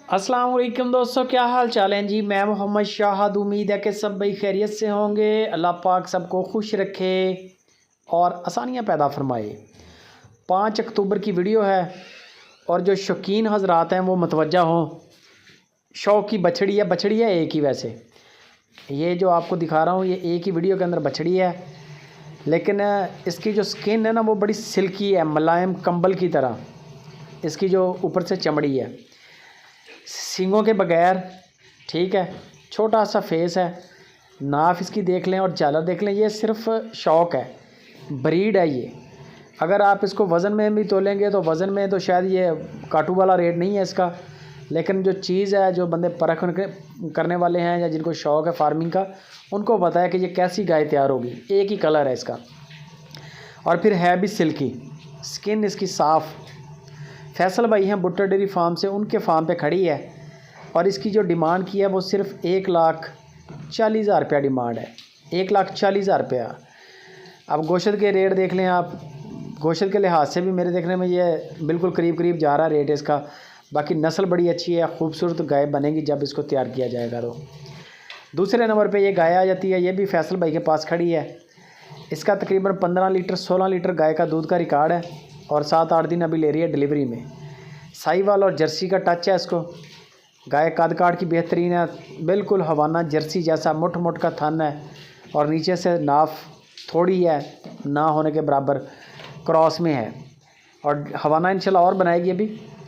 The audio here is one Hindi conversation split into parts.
अस्सलाम वालेकुम दोस्तों, क्या हाल चाल है जी। मैं मोहम्मद शाहद। उम्मीद है कि सब भाई खैरियत से होंगे। अल्लाह पाक सबको खुश रखे और आसानियाँ पैदा फरमाए। 5 अक्टूबर की वीडियो है और जो शौकीन हजरात हैं वो मतवज्जा हों। शौक की बछड़ी है एक ही। वैसे ये जो आपको दिखा रहा हूँ ये एक ही वीडियो के अंदर बछड़ी है, लेकिन इसकी जो स्किन है ना वो बड़ी सिल्की है, मुलायम कंबल की तरह। इसकी जो ऊपर से चमड़ी है, सींगों के बगैर, ठीक है। छोटा सा फेस है, नाफ इसकी देख लें और झालर देख लें। ये सिर्फ शौक है, ब्रीड है ये। अगर आप इसको वज़न में भी तोलेंगे तो वज़न में तो शायद ये काटू वाला रेट नहीं है इसका, लेकिन जो चीज़ है, जो बंदे परख करने वाले हैं या जिनको शौक़ है फार्मिंग का, उनको पता है कि ये कैसी गाय तैयार होगी। एक ही कलर है इसका और फिर है भी सिल्की, स्किन इसकी साफ़। फैसल भाई हैं बुट्टा डेयरी फार्म से, उनके फार्म पे खड़ी है और इसकी जो डिमांड की है वो सिर्फ 1,40,000 रुपया डिमांड है। 1,40,000 रुपया। अब गोश्त के रेट देख लें आप, गोश्त के लिहाज से भी मेरे देखने में ये बिल्कुल करीब करीब जा रहा रेट इसका। बाकी नस्ल बड़ी अच्छी है, खूबसूरत गाय बनेगी जब इसको तैयार किया जाएगा। तो दूसरे नंबर पे ये गाय आ जाती है। ये भी फैसल भाई के पास खड़ी है। इसका तकरीबन 15 लीटर 16 लीटर गाय का दूध का रिकॉर्ड है और 7-8 दिन अभी ले रही है डिलीवरी में। साहिवाल और जर्सी का टच है इसको। गाय कद काट की बेहतरीन है, बिल्कुल हवाना जर्सी जैसा मुठ मुठ का थन है और नीचे से नाफ थोड़ी है, ना होने के बराबर क्रॉस में है। और हवाना इंशाल्लाह और बनाएगी।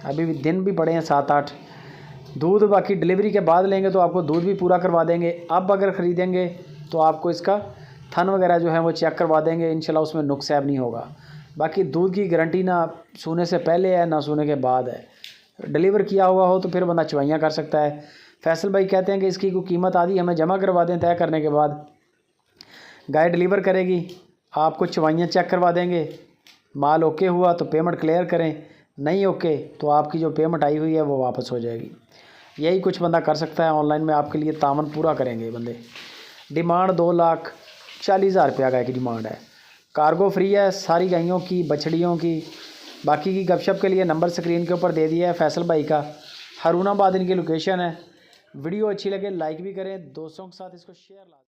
अभी भी दिन भी बड़े हैं 7-8। दूध बाकी डिलीवरी के बाद लेंगे तो आपको दूध भी पूरा करवा देंगे। अब अगर ख़रीदेंगे तो आपको इसका थन वगैरह जो है वो चेक करवा देंगे इंशाल्लाह, उसमें नुक्स ऐब नहीं होगा। बाकी दूध की गारंटी ना सूने से पहले है ना सूने के बाद है। डिलीवर किया हुआ हो तो फिर बंदा चवाइयाँ कर सकता है। फैसल भाई कहते हैं कि इसकी कोई कीमत आधी हमें जमा करवा दें, तय करने के बाद गाय डिलीवर करेगी, आपको चवाइयाँ चेक करवा देंगे। माल ओके हुआ तो पेमेंट क्लियर करें, नहीं ओके तो आपकी जो पेमेंट आई हुई है वो वापस हो जाएगी। यही कुछ बंदा कर सकता है ऑनलाइन में, आपके लिए तामन पूरा करेंगे बंदे। डिमांड 2,40,000 रुपया गाय की डिमांड है। कार्गो फ्री है सारी गायों की, बछड़ियों की। बाकी की गपशप के लिए नंबर स्क्रीन के ऊपर दे दिया है फैसल भाई का। हरूनाबाद इनकी लोकेशन है। वीडियो अच्छी लगे लाइक भी करें, दोस्तों के साथ इसको शेयर